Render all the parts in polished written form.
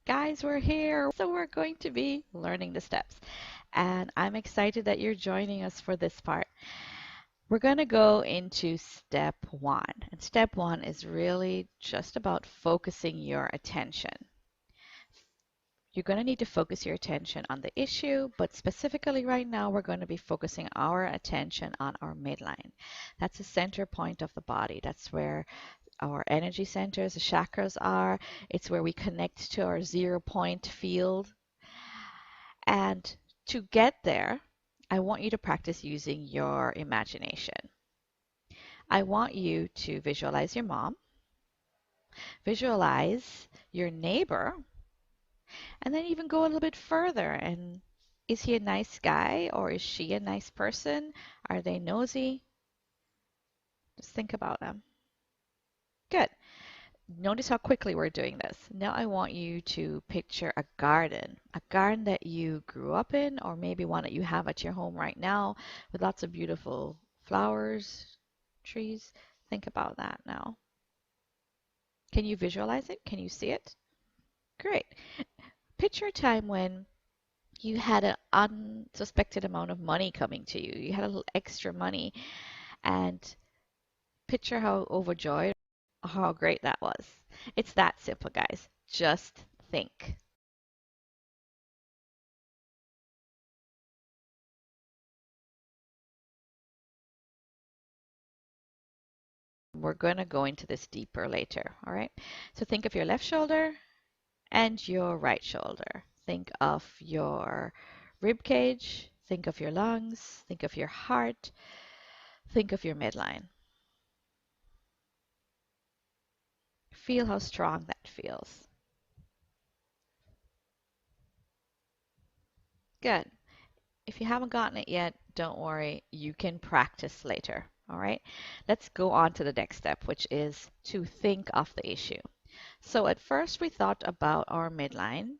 Guys, we're here. So we're going to be learning the steps. And I'm excited that you're joining us for this part. We're going to go into step one. And step one is really just about focusing your attention. You're going to need to focus your attention on the issue, but specifically right now, we're going to be focusing our attention on our midline. That's the center point of the body. That's where our energy centers, the chakras are. It's where we connect to our 0 point field. And to get there, I want you to practice using your imagination. I want you to visualize your mom, visualize your neighbor, and then even go a little bit further. And is he a nice guy or is she a nice person? Are they nosy? Just think about them. Good. Notice how quickly we're doing this. Now I want you to picture a garden that you grew up in, or maybe one that you have at your home right now with lots of beautiful flowers, trees. Think about that now. Can you visualize it? Can you see it? Great. Picture a time when you had an unsuspected amount of money coming to you. You had a little extra money, and picture how overjoyed, how great that was. It's that simple, guys. Just think. We're going to go into this deeper later, all right? So think of your left shoulder and your right shoulder. Think of your rib cage, think of your lungs, think of your heart, think of your midline. Feel how strong that feels. Good. If you haven't gotten it yet, don't worry, you can practice later, all right? Let's go on to the next step, which is to think of the issue. So at first we thought about our midline,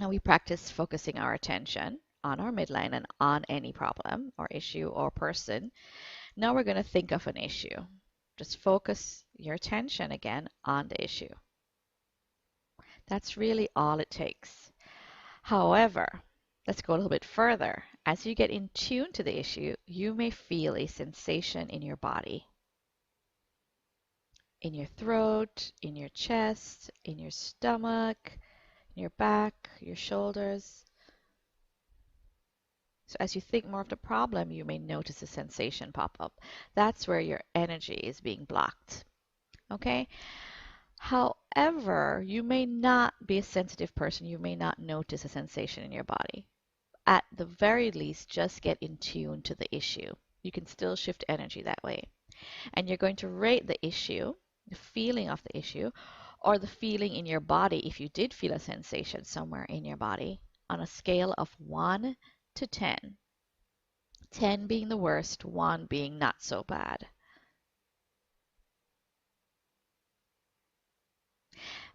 and we practiced focusing our attention on our midline and on any problem or issue or person. Now we're going to think of an issue. Just focus your attention again on the issue. That's really all it takes. However, let's go a little bit further. As you get in tune to the issue, you may feel a sensation in your body, in your throat, in your chest, in your stomach, in your back, your shoulders. So as you think more of the problem, you may notice a sensation pop up. That's where your energy is being blocked. Okay? However, you may not be a sensitive person. You may not notice a sensation in your body. At the very least, just get in tune to the issue. You can still shift energy that way. And you're going to rate the issue, the feeling of the issue, or the feeling in your body if you did feel a sensation somewhere in your body on a scale of 1 to 10. 10 being the worst, 1 being not so bad.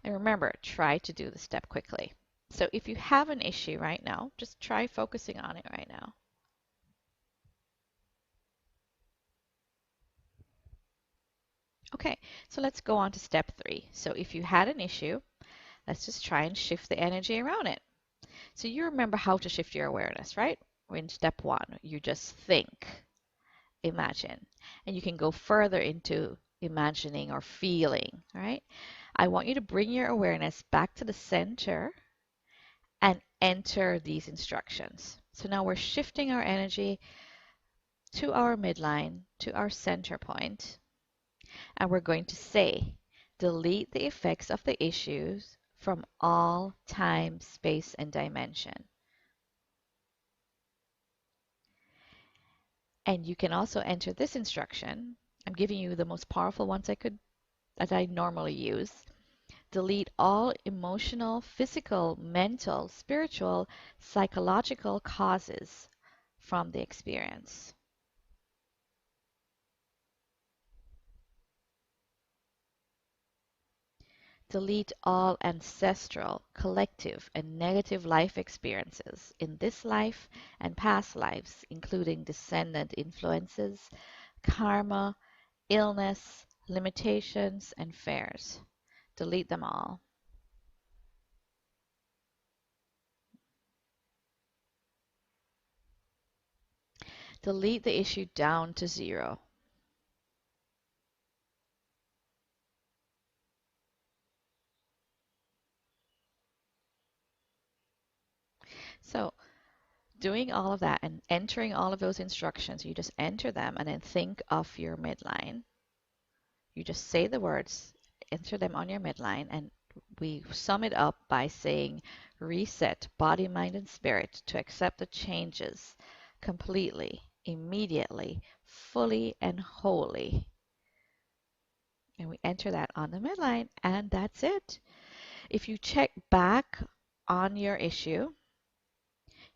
And remember, try to do the step quickly. So if you have an issue right now, just try focusing on it right now. Okay, so let's go on to step 3. So if you had an issue, let's just try and shift the energy around it. So you remember how to shift your awareness, right? In step 1, you just think, imagine, and you can go further into imagining or feeling, right? I want you to bring your awareness back to the center and enter these instructions. So now we're shifting our energy to our midline, to our center point, and we're going to say, delete the effects of the issues from all time, space, and dimension. And you can also enter this instruction. I'm giving you the most powerful ones that I normally use. Delete all emotional, physical, mental, spiritual, psychological causes from the experience. Delete all ancestral, collective, and negative life experiences in this life and past lives, including descendant influences, karma, illness, limitations, and fears. Delete them all. Delete the issue down to 0. So doing all of that and entering all of those instructions, you just enter them and then think of your midline. You just say the words, enter them on your midline, and we sum it up by saying reset body, mind, and spirit to accept the changes completely, immediately, fully, and wholly. And we enter that on the midline, and that's it. If you check back on your issue,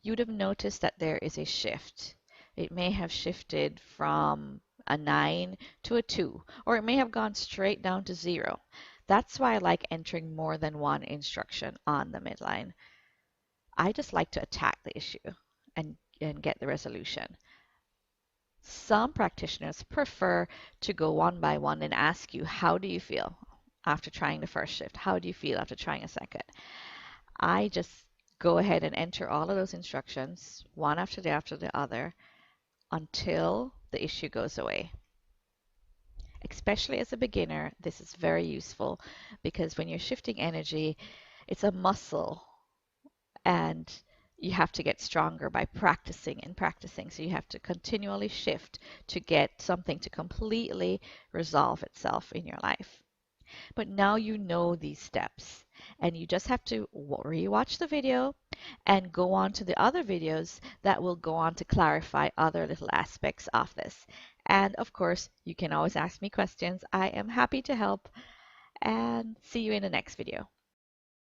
you'd have noticed that there is a shift. It may have shifted from a 9 to a 2, or it may have gone straight down to 0. That's why I like entering more than one instruction on the midline. I just like to attack the issue and get the resolution. Some practitioners prefer to go one by one and ask you, how do you feel after trying the first shift? How do you feel after trying a second? I just go ahead and enter all of those instructions, one after the other, until the issue goes away. Especially as a beginner, this is very useful because when you're shifting energy, it's a muscle and you have to get stronger by practicing and practicing. So you have to continually shift to get something to completely resolve itself in your life. But now you know these steps and you just have to rewatch the video and go on to the other videos that will go on to clarify other little aspects of this. And of course, you can always ask me questions. I am happy to help, and see you in the next video.